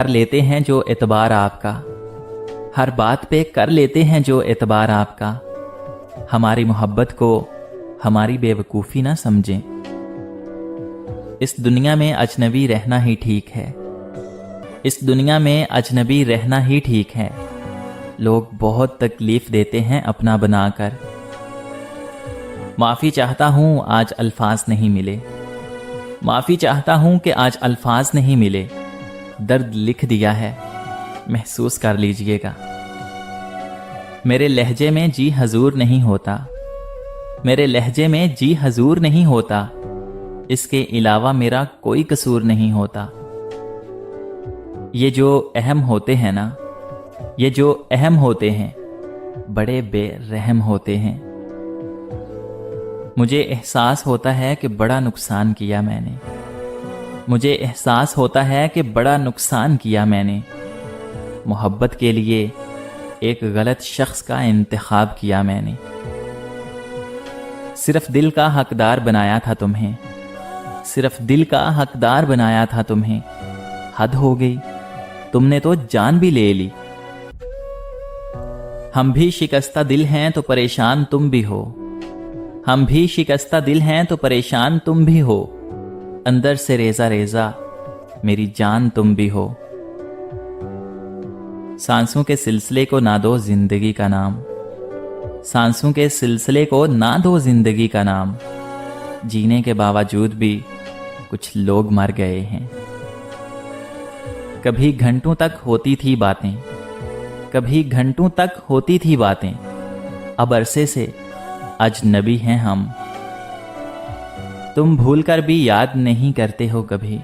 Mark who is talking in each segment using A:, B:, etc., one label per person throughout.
A: کر لیتے ہیں جو اعتبار آپ کا، ہر بات پہ کر لیتے ہیں جو اعتبار آپ کا، ہماری محبت کو ہماری بے وقوفی نہ سمجھیں۔ اس دنیا میں اجنبی رہنا ہی ٹھیک ہے، اس دنیا میں اجنبی رہنا ہی ٹھیک ہے، لوگ بہت تکلیف دیتے ہیں اپنا بنا کر۔ معافی چاہتا ہوں آج الفاظ نہیں ملے، معافی چاہتا ہوں کہ آج الفاظ نہیں ملے، درد لکھ دیا ہے محسوس کر لیجئے گا۔ میرے لہجے میں جی حضور نہیں ہوتا، میرے لہجے میں جی حضور نہیں ہوتا، اس کے علاوہ میرا کوئی قصور نہیں ہوتا۔ یہ جو اہم ہوتے ہیں نا، یہ جو اہم ہوتے ہیں بڑے بے رحم ہوتے ہیں۔ مجھے احساس ہوتا ہے کہ بڑا نقصان کیا میں نے، مجھے احساس ہوتا ہے کہ بڑا نقصان کیا میں نے، محبت کے لیے ایک غلط شخص کا انتخاب کیا میں نے۔ صرف دل کا حقدار بنایا تھا تمہیں، صرف دل کا حقدار بنایا تھا تمہیں، حد ہو گئی، تم نے تو جان بھی لے لی۔ ہم بھی شکستہ دل ہیں تو پریشان تم بھی ہو، ہم بھی شکستہ دل ہیں تو پریشان تم بھی ہو، اندر سے ریزہ ریزہ میری جان تم بھی ہو۔ سانسوں کے سلسلے کو نہ دو زندگی کا نام، سانسوں کے سلسلے کو نہ دو زندگی کا نام، جینے کے باوجود بھی کچھ لوگ مر گئے ہیں۔ کبھی گھنٹوں تک ہوتی تھی باتیں، کبھی گھنٹوں تک ہوتی تھی باتیں، اب عرصے سے اجنبی ہیں ہم۔ تم بھول کر بھی یاد نہیں کرتے ہو کبھی،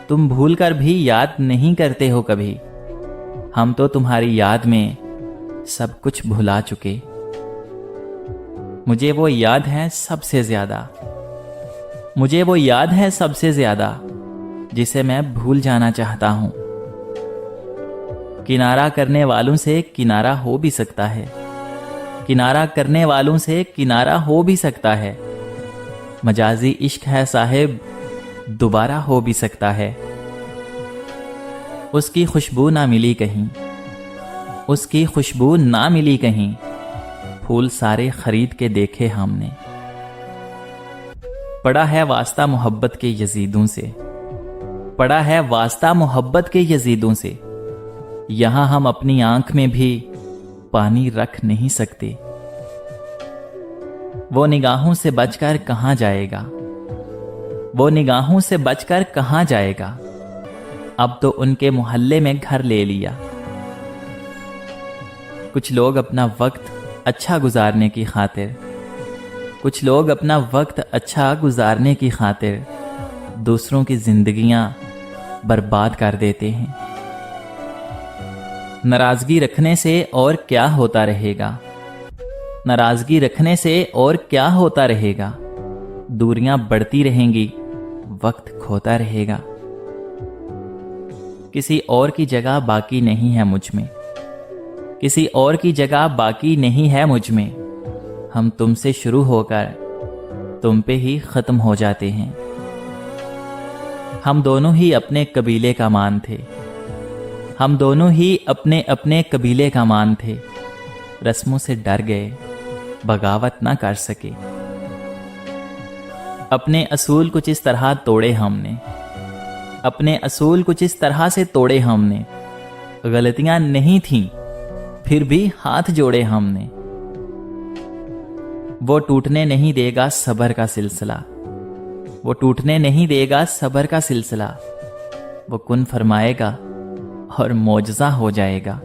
A: تم بھول کر بھی یاد نہیں کرتے ہو کبھی، ہم تو تمہاری یاد میں سب کچھ بھلا چکے۔ مجھے وہ یاد ہے سب سے زیادہ، مجھے وہ یاد ہے سب سے زیادہ، جسے میں بھول جانا چاہتا ہوں۔ کنارہ کرنے والوں سے کنارہ ہو بھی سکتا ہے، کنارہ کرنے والوں سے کنارہ ہو بھی سکتا ہے، مجازی عشق ہے صاحب دوبارہ ہو بھی سکتا ہے۔ اس کی خوشبو نہ ملی کہیں، اس کی خوشبو نہ ملی کہیں، پھول سارے خرید کے دیکھے ہم نے۔ پڑا ہے واسطہ محبت کے یزیدوں سے، پڑا ہے واسطہ محبت کے یزیدوں سے، یہاں ہم اپنی آنکھ میں بھی پانی رکھ نہیں سکتے۔ وہ نگاہوں سے بچ کر کہاں جائے گا، وہ نگاہوں سے بچ کر کہاں جائے گا، اب تو ان کے محلے میں گھر لے لیا۔ کچھ لوگ اپنا وقت اچھا گزارنے کی خاطر، کچھ لوگ اپنا وقت اچھا گزارنے کی خاطر دوسروں کی زندگیاں برباد کر دیتے ہیں۔ ناراضگی رکھنے سے اور کیا ہوتا رہے گا، ناراضگی رکھنے سے اور کیا ہوتا رہے گا، دوریاں بڑھتی رہیں گی، وقت کھوتا رہے گا۔ کسی اور کی جگہ باقی نہیں ہے مجھ میں، کسی اور کی جگہ باقی نہیں ہے مجھ میں، ہم تم سے شروع ہو کر تم پہ ہی ختم ہو جاتے ہیں۔ ہم دونوں ہی اپنے قبیلے کا مان تھے، ہم دونوں ہی اپنے اپنے قبیلے کا مان تھے، رسموں سے ڈر گئے بغاوت نہ کر سکے۔ اپنے اصول کچھ اس طرح توڑے ہم نے، اپنے اصول کچھ اس طرح سے توڑے ہم نے، غلطیاں نہیں تھیں پھر بھی ہاتھ جوڑے ہم نے۔ وہ ٹوٹنے نہیں دے گا صبر کا سلسلہ، وہ ٹوٹنے نہیں دے گا صبر کا سلسلہ، وہ کن فرمائے گا اور معجزہ ہو جائے گا۔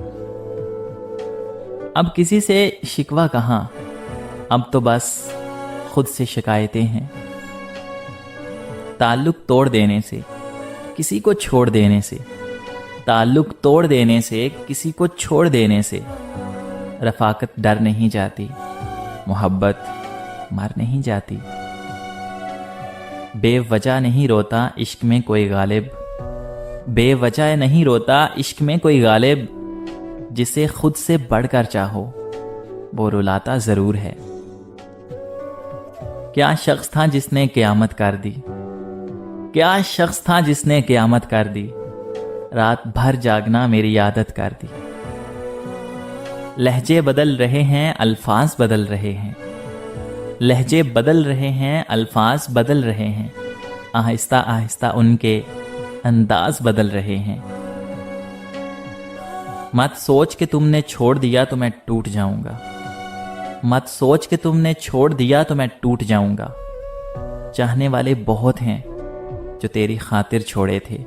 A: اب کسی سے شکوہ کہاں، اب تو بس خود سے شکایتیں ہیں۔ تعلق توڑ دینے سے، کسی کو چھوڑ دینے سے، تعلق توڑ دینے سے، کسی کو چھوڑ دینے سے، رفاقت ڈر نہیں جاتی، محبت مر نہیں جاتی۔ بے وجہ نہیں روتا عشق میں کوئی غالب، بے وجہ نہیں روتا عشق میں کوئی غالب، جسے خود سے بڑھ کر چاہو وہ رلاتا ضرور ہے۔ کیا شخص تھا جس نے قیامت کر دی، کیا شخص تھا جس نے قیامت کر دی، رات بھر جاگنا میری عادت کر دی۔ لہجے بدل رہے ہیں، الفاظ بدل رہے ہیں، لہجے بدل رہے ہیں، الفاظ بدل رہے ہیں، آہستہ آہستہ ان کے انداز بدل رہے ہیں۔ مت سوچ کہ تم نے چھوڑ دیا تو میں ٹوٹ جاؤں گا، مت سوچ کہ تم نے چھوڑ دیا تو میں ٹوٹ جاؤں گا۔ چاہنے والے بہت ہیں جو تیری خاطر چھوڑے تھے۔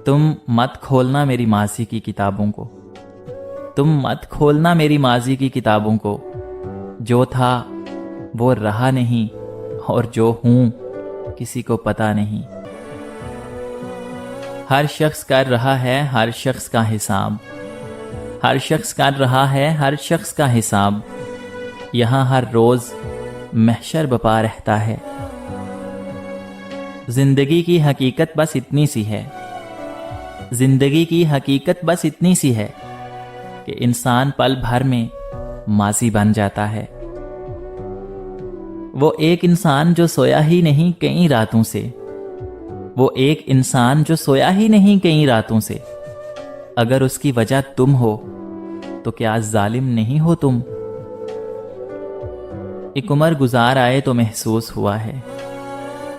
A: تم مت کھولنا میری ماضی کی کتابوں کو، تم مت کھولنا میری ماضی کی کتابوں کو۔ جو تھا وہ رہا نہیں، اور جو ہوں کسی کو پتا نہیں۔ ہر شخص کر رہا ہے ہر شخص کا حساب، ہر شخص کر رہا ہے ہر شخص کا حساب۔ یہاں ہر روز محشر بپا رہتا ہے۔ زندگی کی حقیقت بس اتنی سی ہے، زندگی کی حقیقت بس اتنی سی ہے کہ انسان پل بھر میں ماضی بن جاتا ہے۔ وہ ایک انسان جو سویا ہی نہیں کئی راتوں سے، وہ ایک انسان جو سویا ہی نہیں کئی راتوں سے، اگر اس کی وجہ تم ہو تو کیا ظالم نہیں ہو تم؟ ایک عمر گزار آئے تو محسوس ہوا ہے،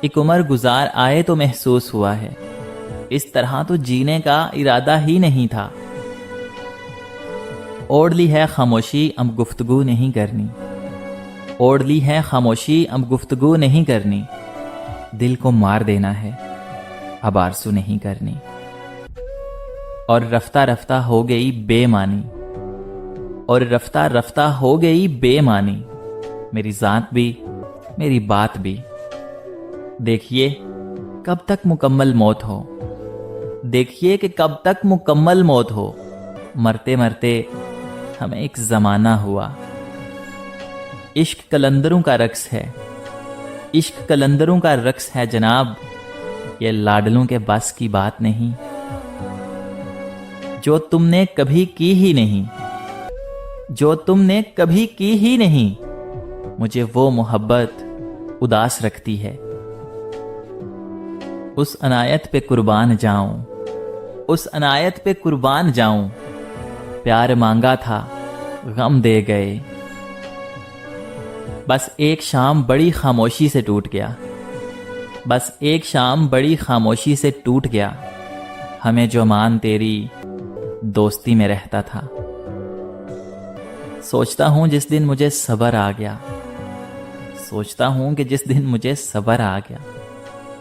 A: ایک عمر گزار آئے تو محسوس ہوا ہے، اس طرح تو جینے کا ارادہ ہی نہیں تھا۔ اوڑھ لی ہے خاموشی اب گفتگو نہیں کرنی، اوڑھ لی ہے خاموشی اب گفتگو نہیں کرنی۔ دل کو مار دینا ہے اب آرزو نہیں کرنی۔ اور رفتہ رفتہ ہو گئی بے معنی، اور رفتہ رفتہ ہو گئی بے معنی، میری ذات بھی میری بات بھی۔ دیکھیے کب تک مکمل موت ہو، دیکھیے کہ کب تک مکمل موت ہو۔ مرتے مرتے ہمیں ایک زمانہ ہوا۔ عشق کلندروں کا رقص ہے، عشق کلندروں کا رقص ہے جناب، یہ لاڈلوں کے بس کی بات نہیں۔ جو تم نے کبھی کی ہی نہیں، جو تم نے کبھی کی ہی نہیں، مجھے وہ محبت اداس رکھتی ہے۔ اس عنایت پہ قربان جاؤں، اس عنایت پہ قربان جاؤں، پیار مانگا تھا غم دے گئے۔ بس ایک شام بڑی خاموشی سے ٹوٹ گیا، بس ایک شام بڑی خاموشی سے ٹوٹ گیا۔ ہمیں جو مان تیری دوستی میں رہتا تھا۔ سوچتا ہوں جس دن مجھے صبر آ گیا، سوچتا ہوں کہ جس دن مجھے صبر آ گیا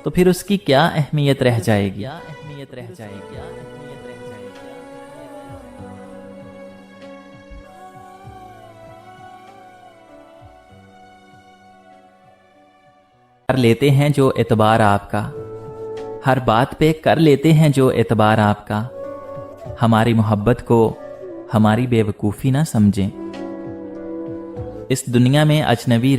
A: تو پھر اس کی کیا اہمیت رہ جائے گی، کیا اہمیت رہ جائے گی۔ کر لیتے ہیں جو اعتبار آپ کا، ہر بات پہ کر لیتے ہیں جو اعتبار آپ کا۔ ہماری محبت کو ہماری بے وقوفی نہ سمجھیں۔ اس دنیا میں اجنبی